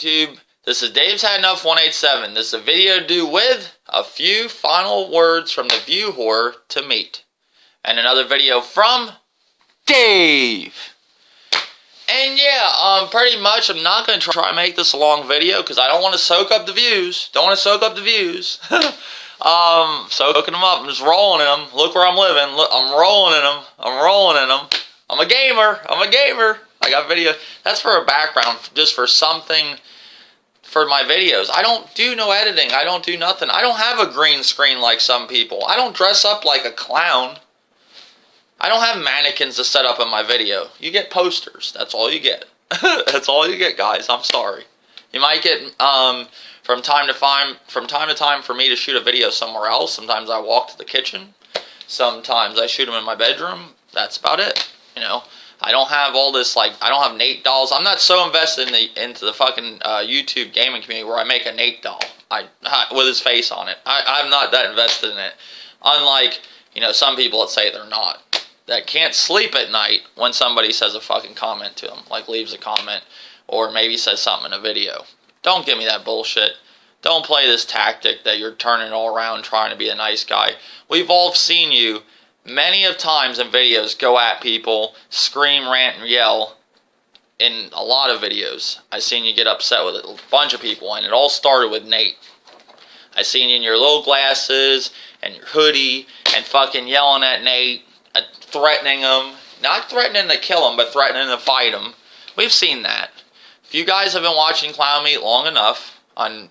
YouTube? This is Dave's Had Enough 187. This is a video due with a few final words from the viewer to meet. And another video from Dave. And yeah, pretty much I'm not going to try to make this a long video because I don't want to soak up the views. Soaking them up. I'm just rolling in them. Look where I'm living. Look, I'm rolling in them. I'm a gamer. I got video. That's for a background, just for something for my videos. I don't do no editing. I don't do nothing. I don't have a green screen like some people. I don't dress up like a clown. I don't have mannequins to set up in my video. You get posters. That's all you get. That's all you get, guys. I'm sorry. You might get from time to time for me to shoot a video somewhere else. Sometimes I walk to the kitchen. Sometimes I shoot them in my bedroom. That's about it. You know, I don't have all this, like, I don't have Nate dolls. I'm not so invested into the fucking YouTube gaming community where I make a Nate doll with his face on it. I'm not that invested in it. Unlike, you know, some people that say they're not. That can't sleep at night when somebody says a fucking comment to them. Like leaves a comment or maybe says something in a video. Don't give me that bullshit. Don't play this tactic that you're turning it all around trying to be a nice guy. We've all seen you many of times in videos go at people, scream, rant, and yell in a lot of videos. I've seen you get upset with a bunch of people, and it all started with Nate. I seen you in your little glasses and your hoodie and fucking yelling at Nate, threatening him. Not threatening to kill him, but threatening to fight him. We've seen that. If you guys have been watching Clown Meat long enough, I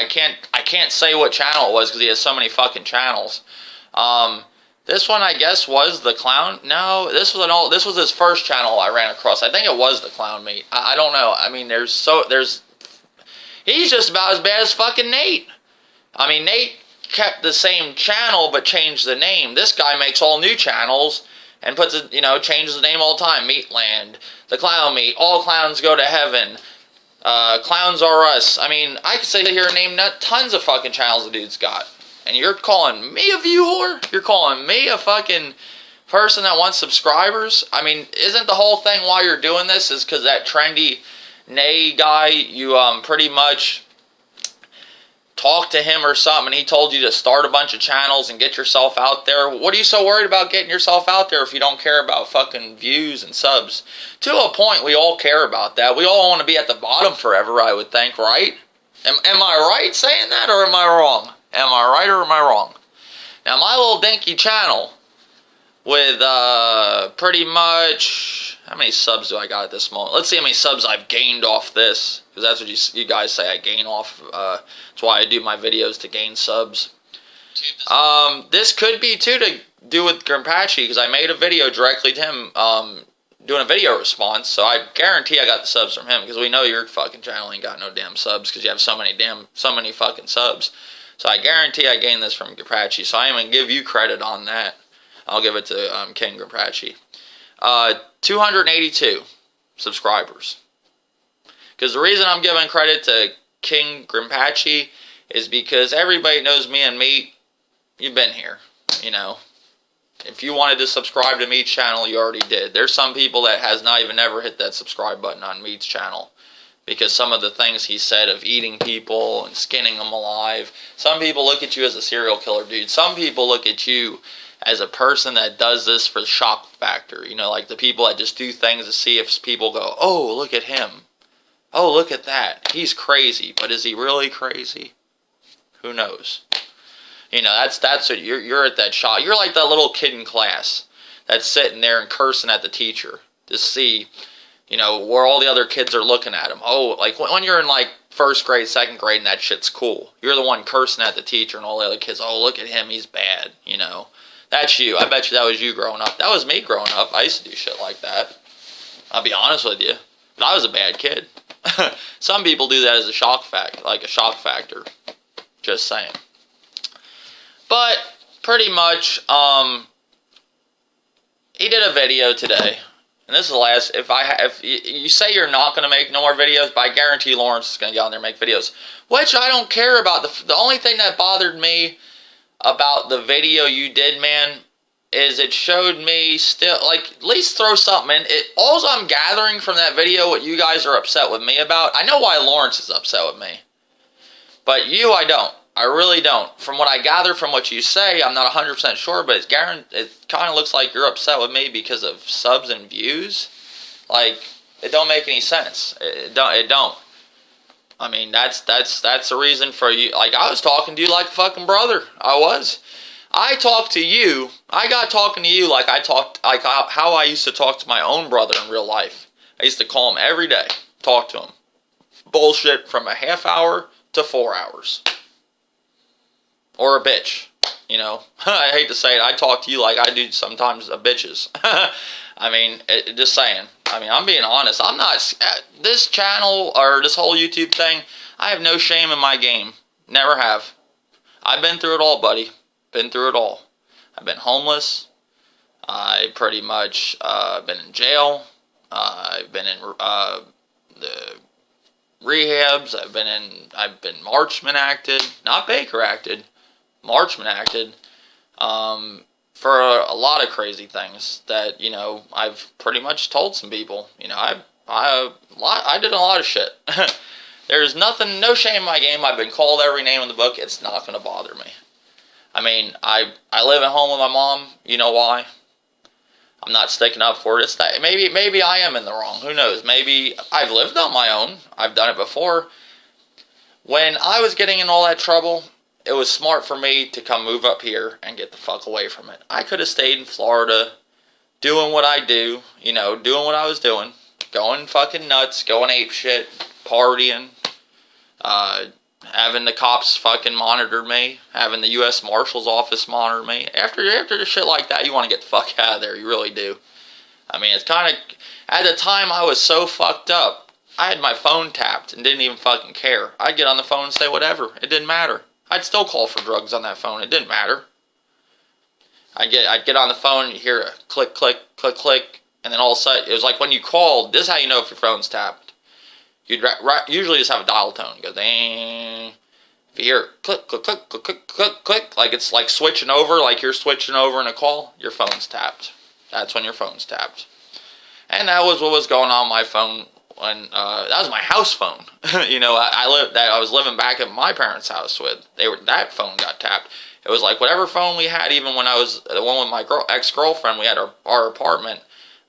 can't say what channel it was because he has so many fucking channels. This one I guess was the Clown. No, this was his first channel I ran across. I think it was the Clown Meat. I don't know. I mean, he's just about as bad as fucking Nate. I mean, Nate kept the same channel but changed the name. This guy makes all new channels and puts it, you know, changes the name all the time. Meatland, the Clown Meat, all clowns go to heaven, Clowns Are Us. I mean, I could sit here and name tons of fucking channels the dude's got. And you're calling me a view whore? You're calling me a fucking person that wants subscribers? I mean, isn't the whole thing why you're doing this is because that trendy Nay guy, you pretty much talked to him or something and he told you to start a bunch of channels and get yourself out there? What are you so worried about getting yourself out there if you don't care about fucking views and subs? To a point, we all care about that. We all want to be at the bottom forever, I would think, right? Am I right saying that, or am I wrong? Am I right or am I wrong? Now, my little dinky channel with pretty much, how many subs do I got at this moment? Let's see how many subs I've gained off this, because that's what you guys say I gain off. That's why I do my videos, to gain subs. This could be too to do with Grimpachi, because I made a video directly to him doing a video response, so I guarantee I got the subs from him, because we know your fucking channel ain't got no damn subs because you have so many fucking subs. So I guarantee I gained this from Grimpachi, so I am going to give you credit on that. I'll give it to King Grimpachi. 282 subscribers. Because the reason I'm giving credit to King Grimpachi is because everybody knows me and Meat. You've been here, you know. If you wanted to subscribe to Meat's channel, you already did. There's some people that has not even ever hit that subscribe button on Meat's channel, because some of the things he said of eating people and skinning them alive. Some people look at you as a serial killer, dude. Some people look at you as a person that does this for the shock factor. You know, like the people that just do things to see if people go, oh, look at him. Oh, look at that. He's crazy. But is he really crazy? Who knows? You know, that's what you're at that shock. You're like that little kid in class that's sitting there and cursing at the teacher to see, you know, where all the other kids are looking at him. Oh, like when you're in like first grade, second grade, and that shit's cool. You're the one cursing at the teacher and all the other kids. Oh, look at him, he's bad, you know. That's you. I bet you that was you growing up. That was me growing up. I used to do shit like that. I'll be honest with you. But I was a bad kid. Some people do that as a shock factor, like a shock factor. Just saying. But pretty much, he did a video today. And this is the last, if you say you're not going to make no more videos, but I guarantee Lawrence is going to get on there and make videos. Which I don't care about. The only thing that bothered me about the video you did, man, is it showed me still, like, at least throw something in. All I'm gathering from that video, what you guys are upset with me about, I know why Lawrence is upset with me. But you, I don't. I really don't. From what I gather from what you say, I'm not 100% sure, but it kind of looks like you're upset with me because of subs and views. Like, it don't make any sense. It don't. I mean, that's the reason for you. Like, I was talking to you like a fucking brother. I was. I talked to you. I got talking to you like how I used to talk to my own brother in real life. I used to call him every day, talk to him. Bullshit from a half hour to 4 hours. Or a bitch, you know. I hate to say it. I talk to you like I do sometimes bitches. I mean, just saying. I mean, I'm being honest. I'm not, this channel or this whole YouTube thing, I have no shame in my game. Never have. I've been through it all, buddy. Been through it all. I've been homeless. I pretty much been in jail. I've been in the rehabs. I've been Marchman acted, not Baker acted. Marchman acted for a lot of crazy things that, you know, I've pretty much told some people. You know, I did a lot of shit. There's nothing, no shame in my game. I've been called every name in the book. It's not going to bother me. I mean, I live at home with my mom. You know why? I'm not sticking up for it. It's not, maybe I am in the wrong. Who knows? Maybe I've lived on my own. I've done it before. When I was getting in all that trouble, it was smart for me to come move up here and get the fuck away from it. I could have stayed in Florida doing what I do, you know, doing what I was doing, going fucking nuts, going ape shit, partying, having the cops fucking monitor me, having the U.S. Marshal's office monitor me. After the shit like that, you want to get the fuck out of there. You really do. I mean, it's kind of, at the time I was so fucked up, I had my phone tapped and didn't even fucking care. I'd get on the phone and say whatever. It didn't matter. I'd still call for drugs on that phone. It didn't matter. I'd get on the phone and you hear a click, click, click, click, and then all of a sudden, it was like when you called, this is how you know if your phone's tapped. You'd usually just have a dial tone. You go, ding. If you hear click, click, click, click, click, click, click, like it's like switching over, like you're switching over in a call, your phone's tapped. That's when your phone's tapped. And that was what was going on my phone when, that was my house phone. You know, I was living back at my parents' house with, that phone got tapped. It was like whatever phone we had, even when I was the one with my ex-girlfriend, we had our apartment,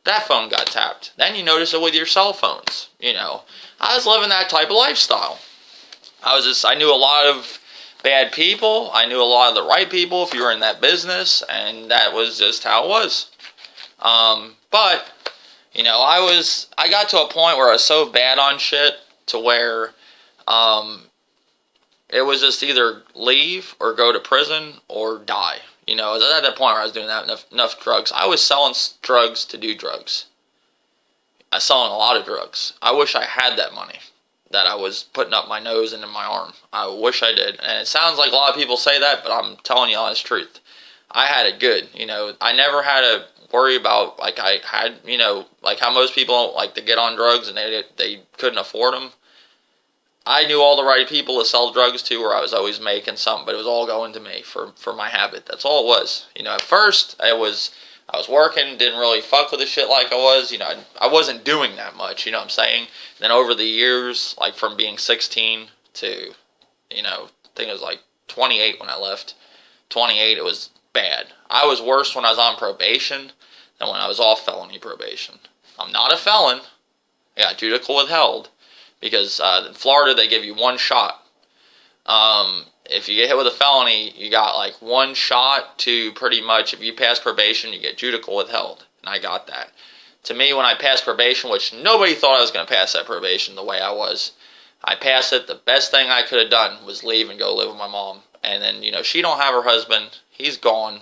that phone got tapped. Then you notice it with your cell phones, you know. I was living that type of lifestyle. I knew a lot of bad people. I knew a lot of the right people if you were in that business, and that was just how it was. But, you know, I got to a point where I was so bad on shit to where, it was just either leave or go to prison or die. You know, at that point where I was doing that enough drugs. I was selling drugs to do drugs. I was selling a lot of drugs. I wish I had that money that I was putting up my nose and in my arm. I wish I did. And it sounds like a lot of people say that, but I'm telling you the honest truth. I had it good. You know, I never had to worry about, like I had, you know, like how most people like to get on drugs and they couldn't afford them. I knew all the right people to sell drugs to, where I was always making something, but it was all going to me for my habit. That's all it was. You know, at first I was working, didn't really fuck with the shit like I was. You know, I wasn't doing that much, you know what I'm saying? And then over the years, like from being 16 to, you know, I think it was like 28 when I left. 28, it was bad. I was worse when I was on probation than when I was off felony probation. I'm not a felon. I got judicial withheld. Because in Florida, they give you one shot. If you get hit with a felony, you got like one shot to pretty much, if you pass probation, you get judicial withheld. And I got that. To me, when I passed probation, which nobody thought I was going to pass that probation the way I was, I passed it. The best thing I could have done was leave and go live with my mom. And then, you know, she don't have her husband. He's gone.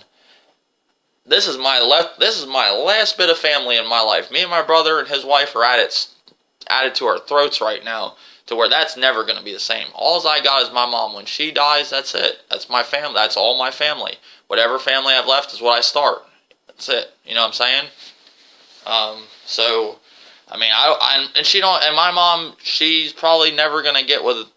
This is my last bit of family in my life. Me and my brother and his wife are added to our throats right now, to where that's never going to be the same. All I got is my mom. When she dies, that's it. That's my family. That's all my family. Whatever family I've left is what I start. That's it. You know what I'm saying? So I mean, and she don't, and my mom, she's probably never gonna get with,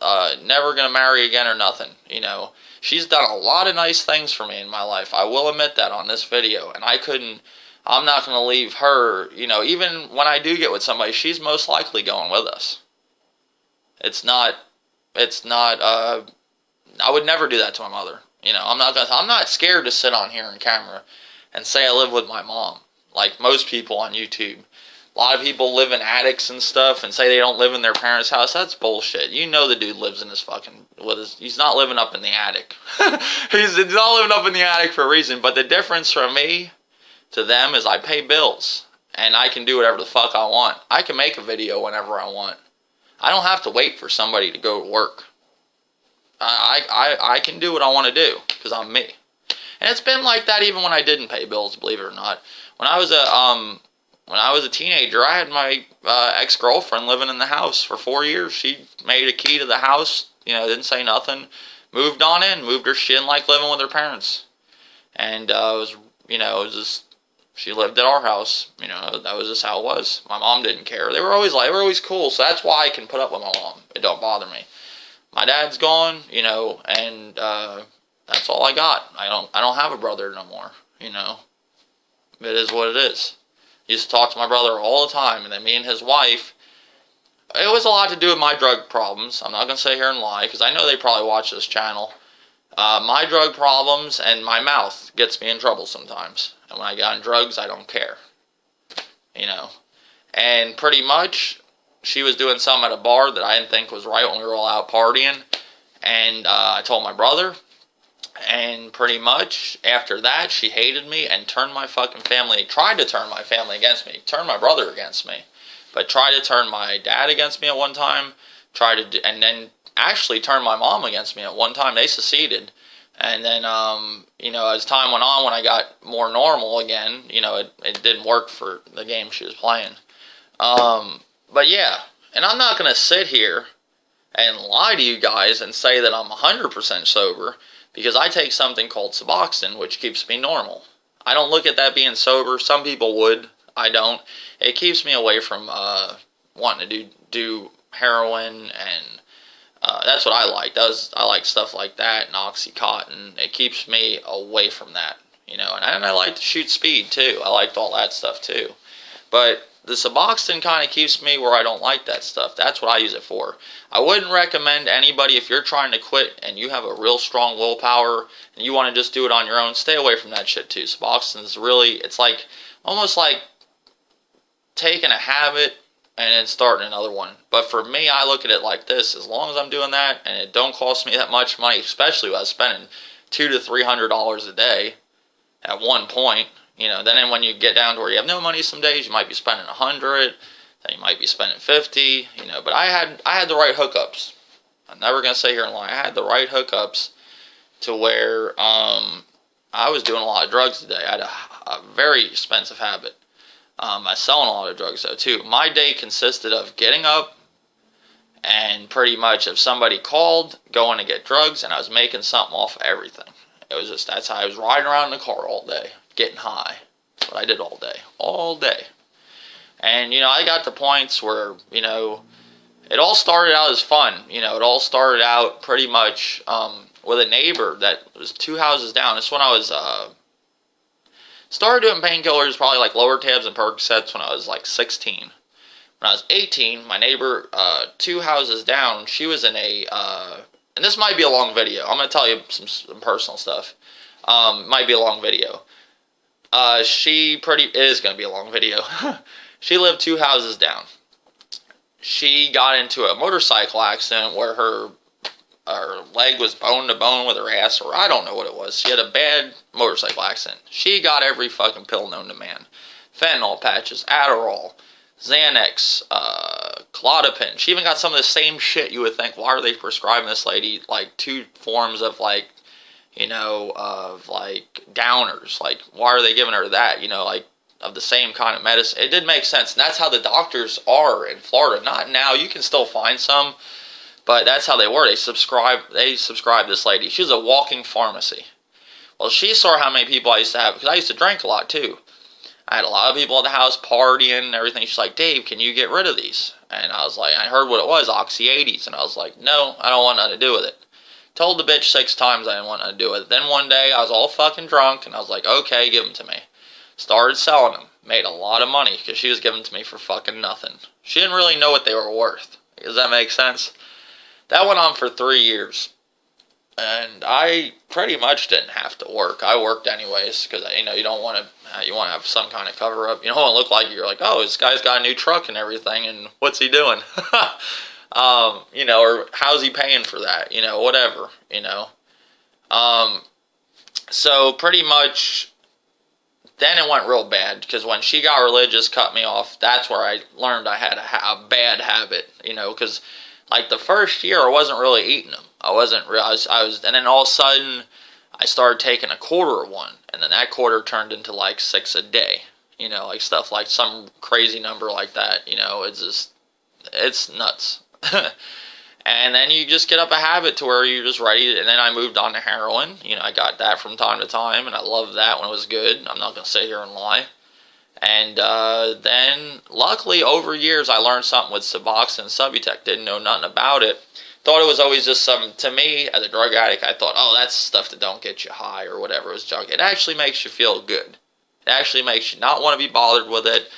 never gonna marry again or nothing, you know. She's done a lot of nice things for me in my life. I will admit that on this video, and I'm not gonna leave her, you know, even when I do get with somebody, she's most likely going with us. It's not, I would never do that to my mother. You know, I'm not scared to sit on here on camera and say I live with my mom, like most people on YouTube. A lot of people live in attics and stuff and say they don't live in their parents' house. That's bullshit. You know the dude lives in his fucking, he's not living up in the attic. He's not living up in the attic for a reason. But the difference from me to them is I pay bills. And I can do whatever the fuck I want. I can make a video whenever I want. I don't have to wait for somebody to go to work. I can do what I want to do because I'm me. And it's been like that even when I didn't pay bills, believe it or not. When I was a teenager, I had my ex-girlfriend living in the house for 4 years. She made a key to the house, you know, didn't say nothing, moved on in, moved her. She didn't like living with her parents, and it was just, she lived at our house. You know, that was just how it was. My mom didn't care. They were always cool. So that's why I can put up with my mom. It don't bother me. My dad's gone, you know, and that's all I got. I don't have a brother no more. You know, it is what it is. I used to talk to my brother all the time, and then me and his wife, it was a lot to do with my drug problems. I'm not going to sit here and lie, because I know they probably watch this channel. My drug problems and my mouth gets me in trouble sometimes. And when I get on drugs, I don't care. You know. And pretty much, she was doing something at a bar that I didn't think was right when we were all out partying. And I told my brother. And pretty much, after that, she hated me and turned my fucking family, tried to turn my family against me, turned my brother against me, but tried to turn my dad against me at one time, and then actually turned my mom against me at one time. They seceded. And then, you know, as time went on, when I got more normal again, you know, it didn't work for the game she was playing. But yeah, and I'm not going to sit here and lie to you guys and say that I'm 100% sober, because I take something called Suboxone, which keeps me normal. I don't look at that being sober. Some people would. I don't. It keeps me away from wanting to do heroin, and that's what I like. I like stuff like that, and Oxycontin. It keeps me away from that, you know. And I like to shoot speed, too. I liked all that stuff, too. But the Suboxone kind of keeps me where I don't like that stuff. That's what I use it for. I wouldn't recommend anybody, if you're trying to quit and you have a real strong willpower and you want to just do it on your own, stay away from that shit too. Suboxone is really, it's like, almost like taking a habit and then starting another one. But for me, I look at it like this: as long as I'm doing that and it don't cost me that much money, especially when I was spending $200 to $300 a day at one point. You know, then when you get down to where you have no money some days, you might be spending $100, then you might be spending $50, you know. But I had the right hookups. I'm never going to sit here and lie. I had the right hookups to where I was doing a lot of drugs today. I had a very expensive habit. I was selling a lot of drugs, though, too. My day consisted of getting up and pretty much if somebody called, going to get drugs, and I was making something off of everything. It was just, that's how I was riding around in the car all day, getting high. That's what I did all day. And, you know, I got to points where, you know, it all started out as fun. You know, it all started out pretty much with a neighbor that was 2 houses down. This when I was, started doing painkillers, probably like lower tabs and Percocets when I was like 16. When I was 18, my neighbor, 2 houses down, she was in a, and this might be a long video. I'm going to tell you some personal stuff. Might be a long video. It is going to be a long video. She lived 2 houses down. She got into a motorcycle accident where her leg was bone to bone with her ass, or I don't know what it was. She had a bad motorcycle accident. She got every fucking pill known to man. Fentanyl patches, Adderall, Xanax, Clozapine. She even got some of the same shit you would think, why are they prescribing this lady, like, 2 forms of, like, you know, of, like, downers. Like, why are they giving her that, you know, like, of the same kind of medicine? It didn't make sense, and that's how the doctors are in Florida. Not now, you can still find some, but that's how they were. They subscribed this lady. She was a walking pharmacy. Well, she saw how many people I used to have, because I used to drink a lot, too. I had a lot of people at the house partying and everything. She's like, Dave, can you get rid of these? And I was like, I heard what it was, Oxy 80s. And I was like, no, I don't want nothing to do with it. Told the bitch 6 times I didn't want nothing to do with it. Then one day I was all fucking drunk and I was like, okay, give them to me. Started selling them. Made a lot of money because she was giving them to me for fucking nothing. She didn't really know what they were worth. Does that make sense? That went on for 3 years. And I pretty much didn't have to work. I worked anyways because, you know, you don't want to, you want to have some kind of cover up. You don't want to look like you're like, oh, this guy's got a new truck and everything, and what's he doing? You know, or how's he paying for that? You know, whatever, you know. So pretty much, then it went real bad because when she got religious, cut me off, that's where I learned I had a bad habit, you know, because like the first year I wasn't really eating them. I wasn't, and then all of a sudden, I started taking a quarter of one, and then that quarter turned into like 6 a day, you know, like stuff like some crazy number like that, you know, it's just, it's nuts. And then you just get up a habit to where you're just ready, and then I moved on to heroin, you know, I got that from time to time, and I loved that when it was good, I'm not going to sit here and lie. And then, luckily, over years, I learned something with Suboxone and Subutex, didn't know nothing about it. Thought it was always just some, to me, as a drug addict, I thought, oh, that's stuff that don't get you high or whatever. It was junk. It actually makes you feel good. It actually makes you not want to be bothered with it.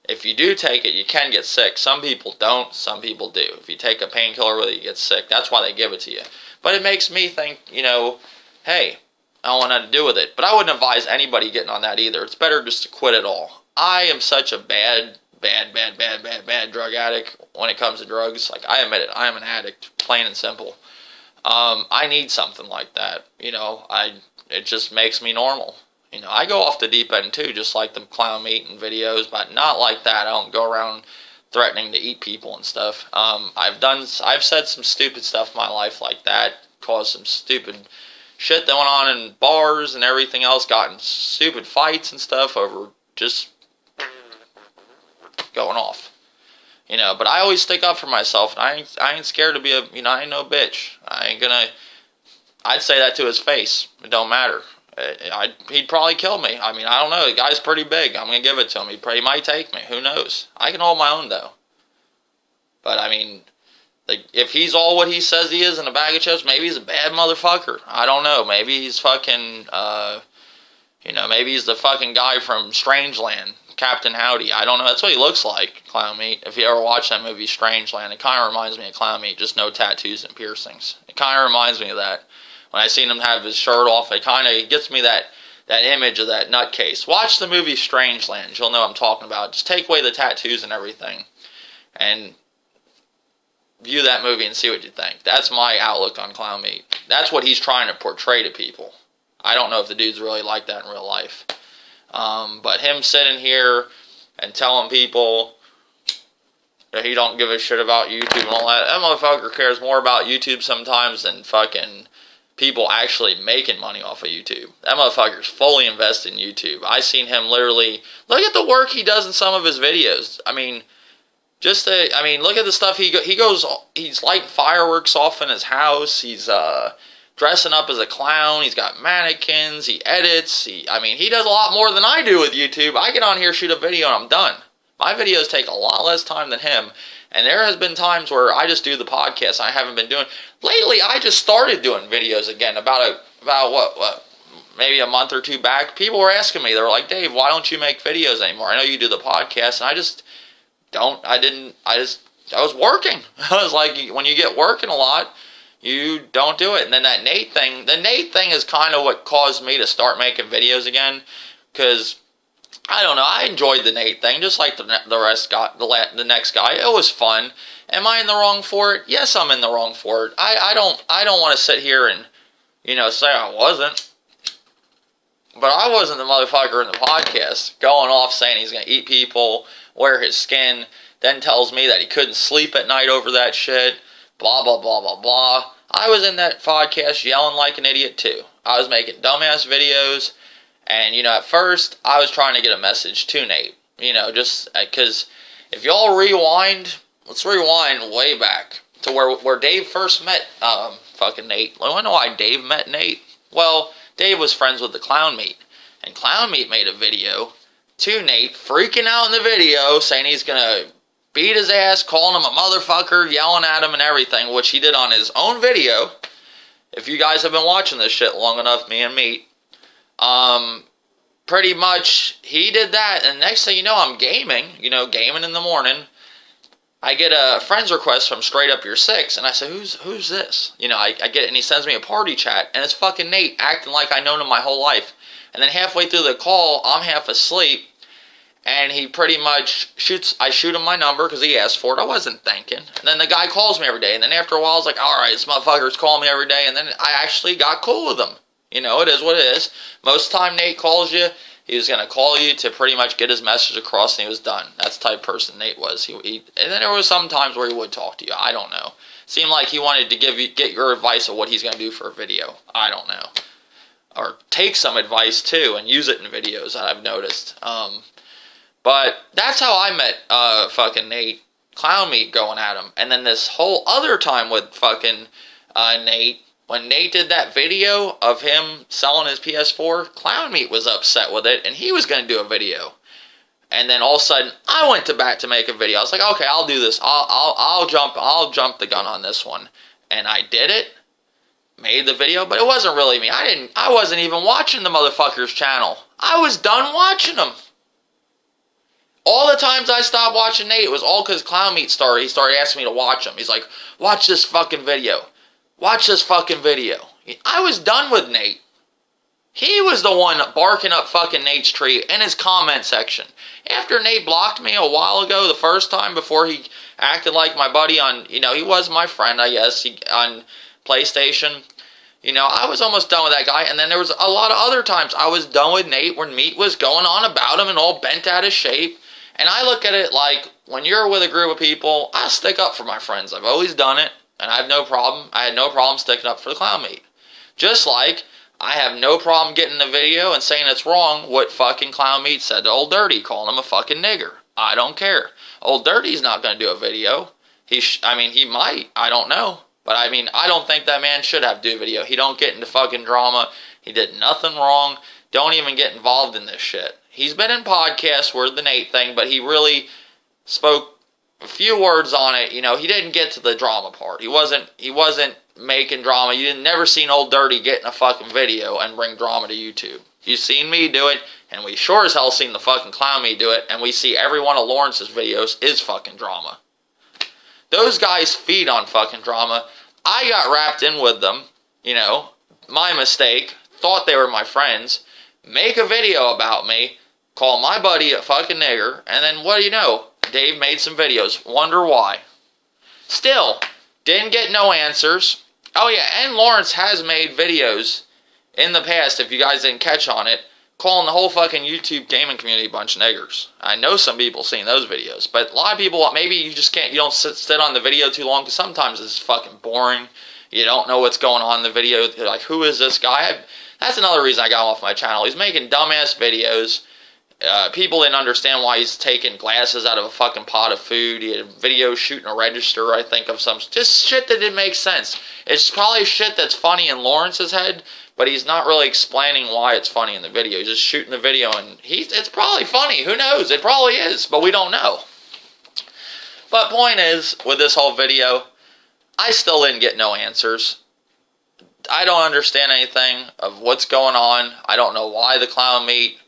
If you do take it, you can get sick. Some people don't. Some people do. If you take a painkiller with it, you get sick. That's why they give it to you. But it makes me think, you know, hey, I don't want nothing to do with it. But I wouldn't advise anybody getting on that either. It's better just to quit it all. I am such a bad drug addict when it comes to drugs. Like, I admit it, I am an addict, plain and simple. I need something like that, you know, it just makes me normal. You know, I go off the deep end too, just like the clown meat and videos, but not like that. I don't go around threatening to eat people and stuff. I've said some stupid stuff in my life like that, caused some stupid shit that went on in bars and everything else, gotten stupid fights and stuff over just going off, you know, but I always stick up for myself, and I ain't scared to be a, you know, I ain't no bitch. I'd say that to his face. It don't matter. He'd probably kill me. I mean, I don't know. The guy's pretty big. I'm gonna give it to him. He might take me. Who knows? I can hold my own though. But I mean, like, if he's all what he says he is in a bag of chips, maybe he's a bad motherfucker. I don't know. Maybe he's fucking, you know, maybe he's the fucking guy from Strangeland. Captain Howdy. I don't know. That's what he looks like, Clown Meat. If you ever watch that movie, Strangeland, it kind of reminds me of Clown Meat, just no tattoos and piercings. It kind of reminds me of that. When I seen him have his shirt off, it kind of gets me that image of that nutcase. Watch the movie Strangeland. You'll know what I'm talking about. Just take away the tattoos and everything, and view that movie and see what you think. That's my outlook on Clown Meat. That's what he's trying to portray to people. I don't know if the dude's really like that in real life. But him sitting here and telling people that he don't give a shit about YouTube and all that motherfucker cares more about YouTube sometimes than fucking people actually making money off of YouTube. That motherfucker's fully invested in YouTube. I seen him literally, look at the work he does in some of his videos. I mean, look at the stuff he's lighting fireworks off in his house. He's, dressing up as a clown. He's got mannequins. He edits. He does a lot more than I do with YouTube. I get on here, shoot a video, and I'm done. My videos take a lot less time than him. And there has been times where I just do the podcast. I haven't been doing. Lately, I just started doing videos again. About maybe a month or two back. People were asking me. They were like, Dave, why don't you make videos anymore? I know you do the podcast, and I just don't. I was working. I was like, when you get working a lot, you don't do it. And then that the Nate thing is kind of what caused me to start making videos again, because I don't know, I enjoyed the Nate thing, just like the next guy. It was fun. Am I in the wrong for it? Yes, I'm in the wrong for it. I don't want to sit here and, you know, say I wasn't. But I wasn't the motherfucker in the podcast going off saying he's going to eat people, wear his skin, then tells me that he couldn't sleep at night over that shit. Blah, blah, blah, blah, blah. I was in that podcast yelling like an idiot, too. I was making dumbass videos, and, you know, at first, I was trying to get a message to Nate. You know, just because if y'all rewind, let's rewind way back to where Dave first met fucking Nate. I don't know why Dave met Nate. Well, Dave was friends with the Clown Meat, and Clown Meat made a video to Nate, freaking out in the video, saying he's going to beat his ass, calling him a motherfucker, yelling at him and everything, which he did on his own video. If you guys have been watching this shit long enough, me and Meat, pretty much he did that, and next thing you know, I'm gaming, gaming in the morning. I get a friend's request from Straight Up Your Six, and I say, who's this? I get it, and he sends me a party chat, and it's fucking Nate, acting like I've known him my whole life. And then halfway through the call, I'm half asleep, and he pretty much I shoot him my number, because he asked for it, I wasn't thinking. And then the guy calls me every day, and then after a while, I was like, alright, this motherfucker's calling me every day, and then I actually got cool with him. It is what it is. Most of the time Nate calls you, he was going to call you to pretty much get his message across, and he was done. That's the type of person Nate was. And then there was some times where he would talk to you. I don't know. Seemed like he wanted to get your advice of what he's going to do for a video. I don't know. Or take some advice, too, and use it in videos, I've noticed. But that's how I met fucking Nate. Clown Meat going at him. And then this whole other time with fucking Nate, when Nate did that video of him selling his PS4, Clown Meat was upset with it, and he was going to do a video. And then all of a sudden, I went to bat to make a video. I was like, okay, I'll do this. I'll jump the gun on this one. And I did it, made the video, but it wasn't really me. I wasn't even watching the motherfucker's channel. I was done watching him. All the times I stopped watching Nate, it was all because Clown Meat started. He started asking me to watch him. He's like, watch this fucking video. Watch this fucking video. I was done with Nate. He was the one barking up fucking Nate's tree in his comment section. After Nate blocked me a while ago, the first time, before he acted like my buddy on, he was my friend, I guess, on PlayStation. I was almost done with that guy. And then there was a lot of other times I was done with Nate when Meat was going on about him and all bent out of shape. And I look at it like, when you're with a group of people, I stick up for my friends. I've always done it. And I had no problem sticking up for the Clown Meat. Just like, I have no problem getting a video and saying it's wrong what fucking Clown Meat said to Old Dirty, calling him a fucking nigger. I don't care. Old Dirty's not going to do a video. He might. I don't know. But I don't think that man should have to do a video. He don't get into fucking drama. He did nothing wrong. Don't even get involved in this shit. He's been in podcasts where the Nate thing, but he really spoke a few words on it. He didn't get to the drama part. He wasn't making drama. You never seen Old Dirty get in a fucking video and bring drama to YouTube. You've seen me do it, and we sure as hell seen the fucking Clown Meat do it, and we see every one of Lawrence's videos is fucking drama. Those guys feed on fucking drama. I got wrapped in with them, my mistake, thought they were my friends, make a video about me, call my buddy a fucking nigger, and then what do you know? Dave made some videos. Wonder why. Still, didn't get no answers. Oh yeah, and Lawrence has made videos in the past, if you guys didn't catch on it, calling the whole fucking YouTube gaming community a bunch of niggers. I know some people seen those videos, but a lot of people, maybe you just can't, you don't sit on the video too long, because sometimes it's fucking boring. You don't know what's going on in the video. You're like, who is this guy? That's another reason I got off my channel. He's making dumbass videos. People didn't understand why he's taking glasses out of a fucking pot of food. He had a video shooting a register, I think, of some just shit that didn't make sense. It's probably shit that's funny in Lawrence's head, but he's not really explaining why it's funny in the video. He's just shooting the video, and it's probably funny. Who knows? It probably is, but we don't know. But point is, with this whole video, I still didn't get no answers. I don't understand anything of what's going on. I don't know why the Clown Meat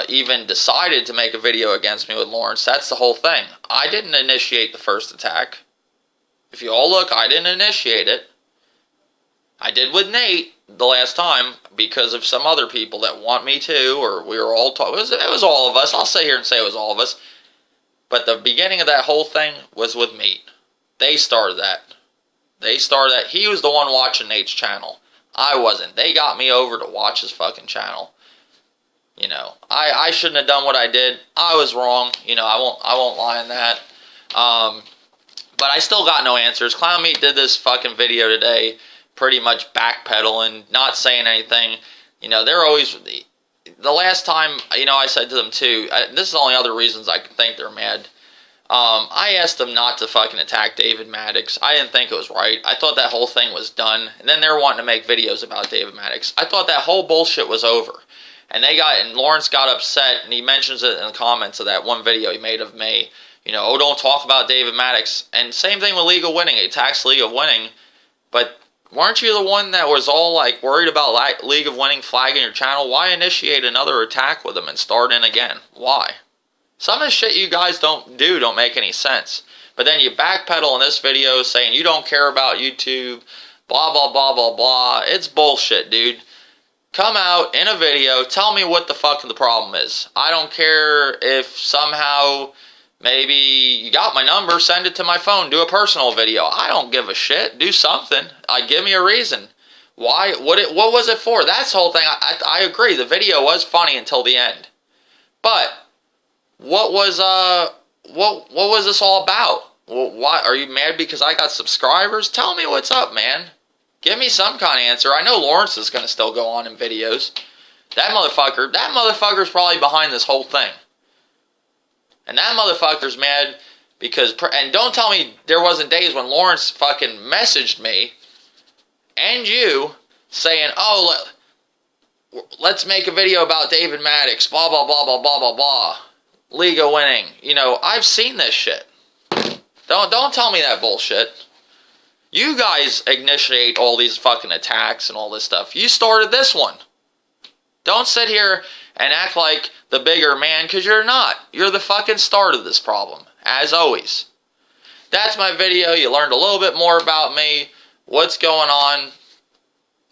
even decided to make a video against me with Lawrence. That's the whole thing. I didn't initiate the first attack. If you all look, I didn't initiate it. I did with Nate the last time because of some other people that want me to, or we were all talking. It was all of us. I'll sit here and say it was all of us. But the beginning of that whole thing was with Meat. They started that. He was the one watching Nate's channel. I wasn't. They got me over to watch his fucking channel. I shouldn't have done what I did. I was wrong. I won't lie on that. But I still got no answers. Clown Meat did this fucking video today, pretty much backpedaling, not saying anything. They're always, the last time, I said to them too, this is the only other reasons I think they're mad. I asked them not to fucking attack David Maddox. I didn't think it was right. I thought that whole thing was done. And then they were wanting to make videos about David Maddox. I thought that whole bullshit was over. And Lawrence got upset, and he mentions it in the comments of that one video he made of me. You know, oh, don't talk about David Maddox. And same thing with League of Winning. He attacks League of Winning. But weren't you the one that was all, like, worried about League of Winning flagging your channel? Why initiate another attack with him and start in again? Why? Some of the shit you guys don't make any sense. But then you backpedal in this video saying you don't care about YouTube, blah, blah, blah, blah, blah. It's bullshit, dude. Come out in a video, tell me what the fuck the problem is. I don't care if somehow maybe you got my number, send it to my phone, do a personal video. I don't give a shit. Do something. Give me a reason. Why? What was it for? That's the whole thing. I agree. The video was funny until the end. But what was this all about? Well, why are you mad because I got subscribers? Tell me what's up, man. Give me some kind of answer. I know Lawrence is going to still go on in videos. That motherfucker's probably behind this whole thing. And that motherfucker's mad because, and don't tell me there wasn't days when Lawrence fucking messaged me and you saying, oh, let's make a video about David Maddox, blah, blah, blah, blah, blah, blah, blah. League of Winning. You know, I've seen this shit. Don't tell me that bullshit. You guys initiate all these fucking attacks and all this stuff. You started this one. Don't sit here and act like the bigger man, because you're not. You're the fucking start of this problem, as always. That's my video. You learned a little bit more about me, what's going on.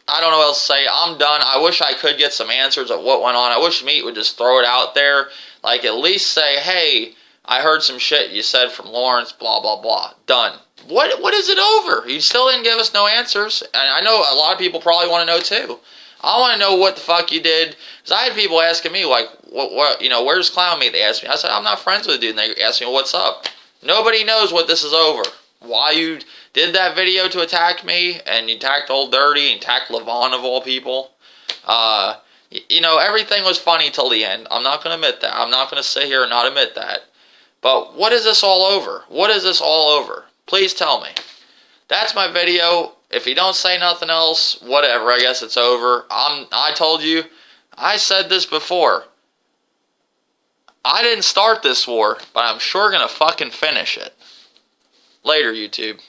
I don't know what else to say. I'm done. I wish I could get some answers of what went on. I wish Meat would just throw it out there. Like, at least say, hey, I heard some shit you said from Lawrence, blah, blah, blah. Done. What is it over? You still didn't give us no answers. And I know a lot of people probably want to know too. I want to know what the fuck you did. Because I had people asking me, like, what, you know, where's Clown Meat? They asked me. I said, I'm not friends with the dude. And they asked me, well, what's up? Nobody knows what this is over. Why you did that video to attack me, and you attacked Old Dirty, and attacked Levon of all people. You know, everything was funny till the end. I'm not going to admit that. I'm not going to sit here and not admit that. But what is this all over? What is this all over? Please tell me. That's my video. If you don't say nothing else, whatever, I guess it's over. I told you, I said this before. I didn't start this war, but I'm sure gonna fucking finish it. Later, YouTube.